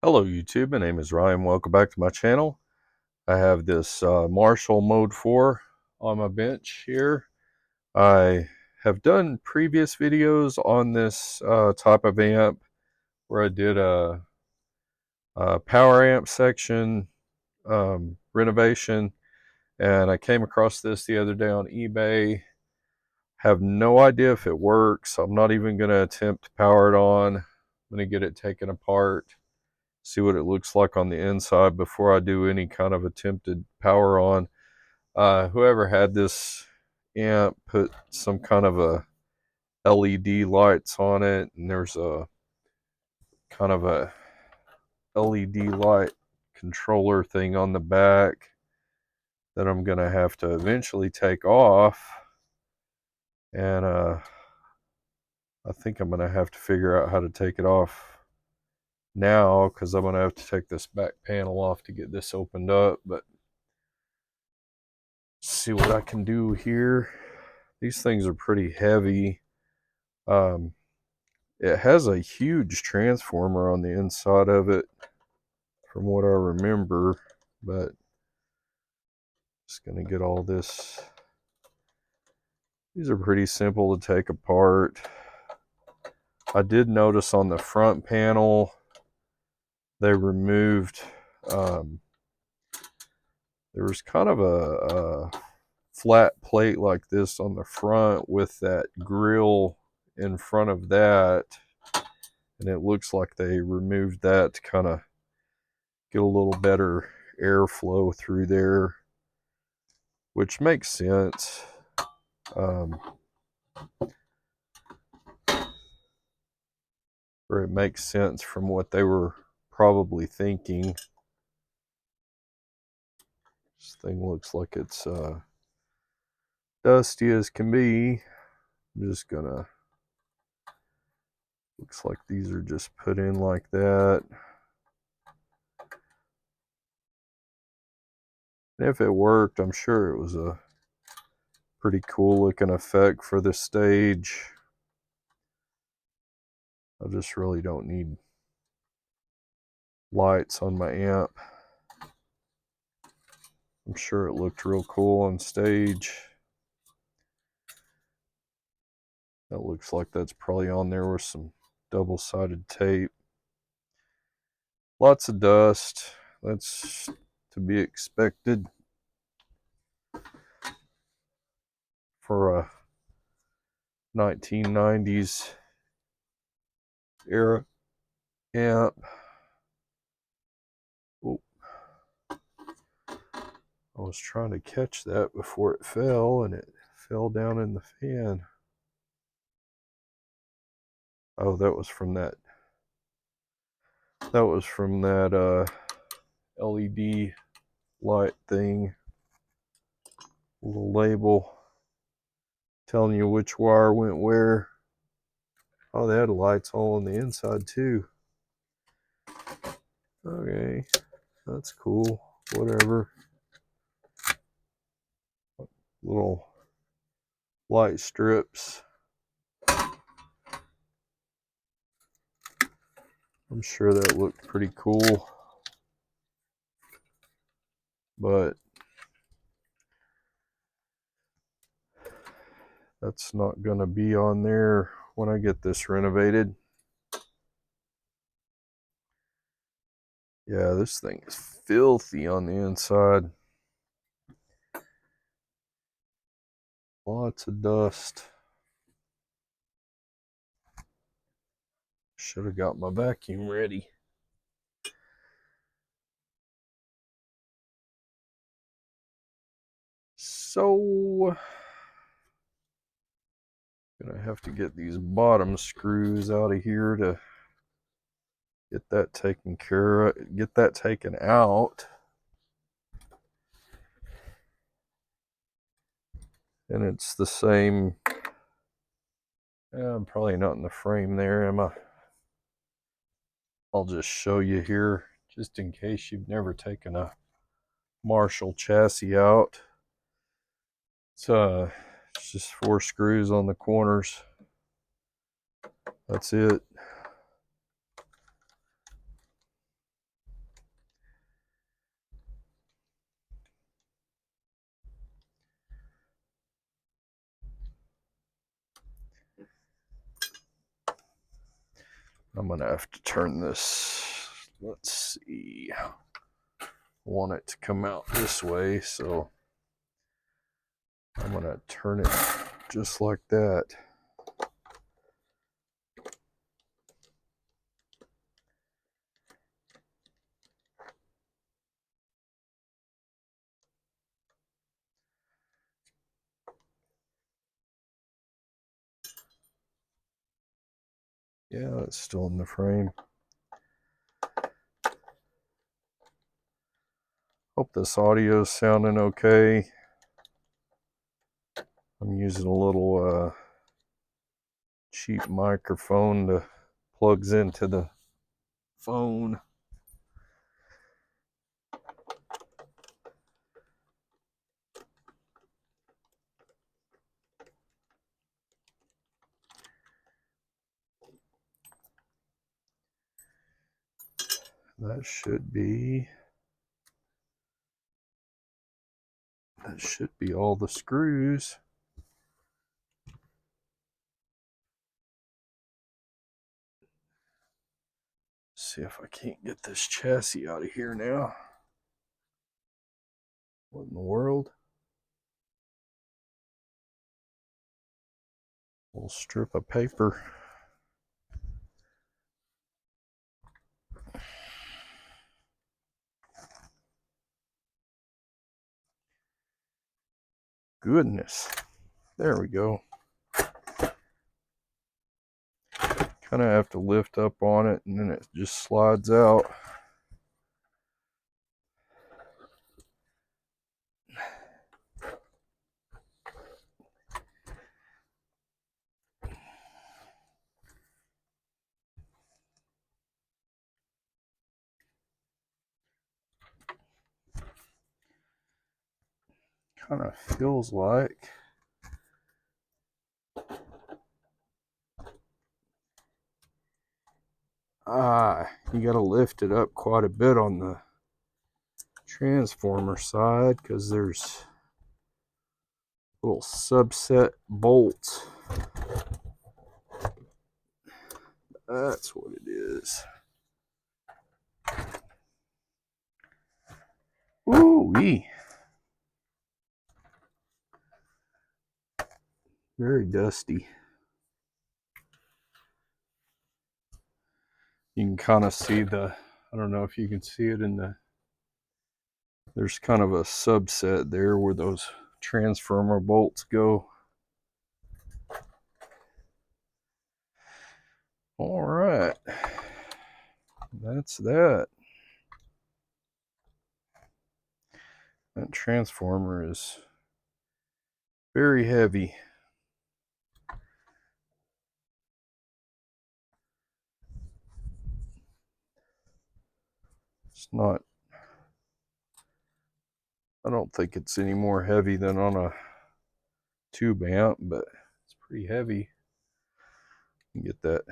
Hello YouTube, my name is Ryan. Welcome back to my channel. I have this Marshall Mode 4 on my bench here. I have done previous videos on this type of amp where I did a power amp section renovation, and I came across this the other day on eBay. Have no idea if it works. I'm not even going to attempt to power it on. I'm going to get it taken apart, see what it looks like on the inside before I do any kind of attempted power on. Whoever had this amp put some kind of a LED lights on it, and there's a kind of a LED light controller thing on the back that I'm gonna have to eventually take off, and I think I'm gonna have to figure out how to take it off now, because I'm gonna have to take this back panel off to get this opened up. But see what I can do here. These things are pretty heavy. It has a huge transformer on the inside of it from what I remember, but just gonna get all this. These are pretty simple to take apart. I did notice on the front panel they removed there was kind of a flat plate like this on the front with that grill in front of that, and it looks like they removed that to kind of get a little better airflow through there, which makes sense. Or it makes sense from what they were probably thinking. This thing looks like it's dusty as can be. I'm just gonna, looks like these are just put in like that. And if it worked, I'm sure it was a pretty cool looking effect for the stage. I just really don't need lights on my amp. I'm sure it looked real cool on stage. That looks like that's probably on there with some double-sided tape. Lots of dust. That's to be expected for a 1990s era amp. Oh, I was trying to catch that before it fell, and it fell down in the fan. Oh, that was from that. That was from that LED light thing. Little label telling you which wire went where. Oh, they had lights all on the inside too. Okay, that's cool. Whatever. Little light strips. I'm sure that looked pretty cool, but that's not going to be on there when I get this renovated. Yeah, this thing is filthy on the inside. Lots of dust. Should have got my vacuum ready. So, gonna have to get these bottom screws out of here to get that taken care of, get that taken out. And it's the same. I'm probably not in the frame there, am I? I'll just show you here, just in case you've never taken a Marshall chassis out. It's just 4 screws on the corners. That's it. I'm gonna have to turn this, let's see, I want it to come out this way, so I'm gonna turn it just like that. Yeah, it's still in the frame. Hope this audio is sounding okay. I'm using a little cheap microphone that plugs into the phone. That should be all the screws. See if I can't get this chassis out of here now. What in the world? A little strip of paper. Goodness. There we go. Kind of have to lift up on it and then it just slides out. Kind of feels like you got to lift it up quite a bit on the transformer side because there's little subset bolts. That's what it is. Ooh-wee. Very dusty. You can kind of see the, I don't know if you can see it in the, there's kind of a subset there where those transformer bolts go. All right. That's that. That transformer is very heavy. It's not, I don't think it's any more heavy than on a tube amp, but it's pretty heavy. You can get that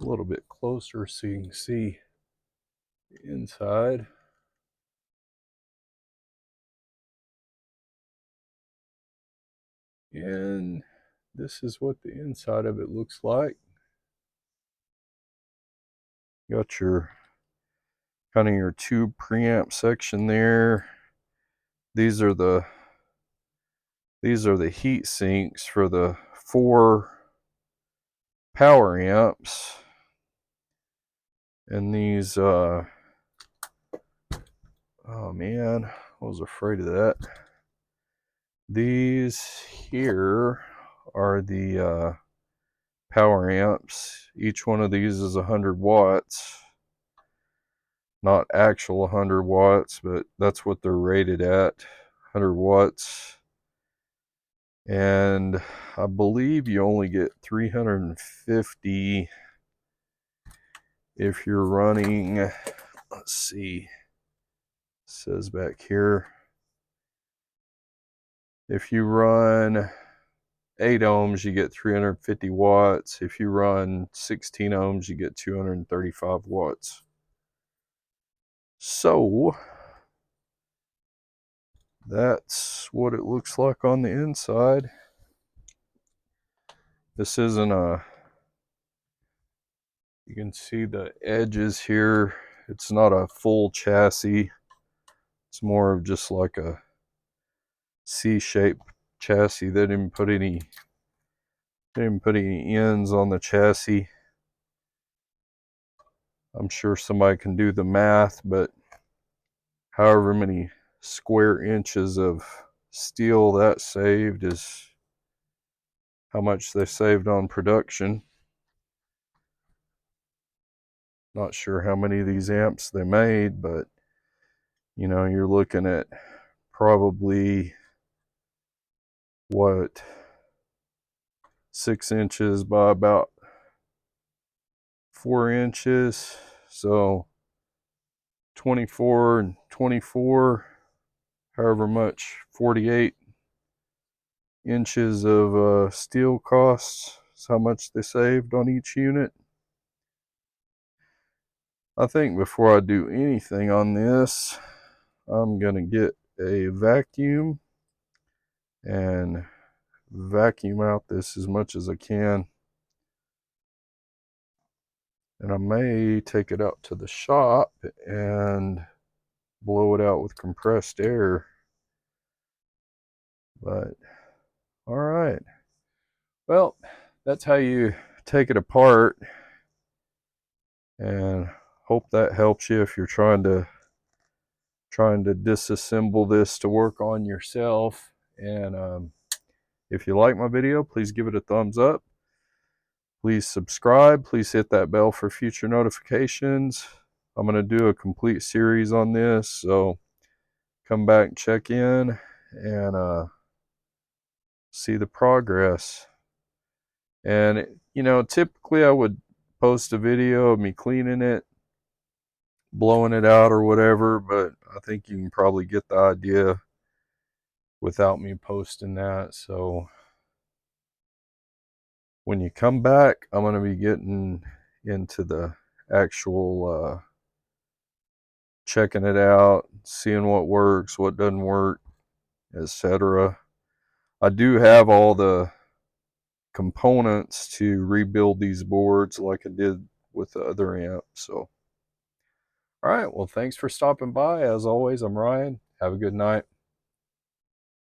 a little bit closer so you can see the inside. And this is what the inside of it looks like. Got your kind of your tube preamp section there. These are the heat sinks for the 4 power amps. And these oh man, I was afraid of that. These here are the power amps. Each one of these is 100 watts. Not actual 100 watts, but that's what they're rated at, 100 watts. And I believe you only get 350 if you're running, let's see, it says back here, if you run 8 ohms, you get 350 watts. If you run 16 ohms, you get 235 watts. So that's what it looks like on the inside. This isn't a, You can see the edges here. It's not a full chassis. It's more of just like a C-shaped chassis. They didn't put any ends on the chassis. I'm sure somebody can do the math, but however many square inches of steel that saved is how much they saved on production. Not sure how many of these amps they made, but you know, you're looking at probably what, 6 inches by about 4 inches, so 24 and 24, however much, 48 inches of steel costs. That's how much they saved on each unit. I think before I do anything on this, I'm gonna get a vacuum and vacuum out this as much as I can. And I may take it out to the shop and blow it out with compressed air. But, all right. Well, that's how you take it apart. And hope that helps you if you're trying to disassemble this to work on yourself. And if you like my video, please give it a thumbs up. Please subscribe. Please hit that bell for future notifications. I'm going to do a complete series on this, so come back, check in, and see the progress. And, you know, typically I would post a video of me cleaning it, blowing it out or whatever, but I think you can probably get the idea without me posting that. So when you come back, I'm going to be getting into the actual checking it out, seeing what works, what doesn't work, etc. I do have all the components to rebuild these boards like I did with the other amp. So, all right, well, thanks for stopping by. As always, I'm Ryan. Have a good night.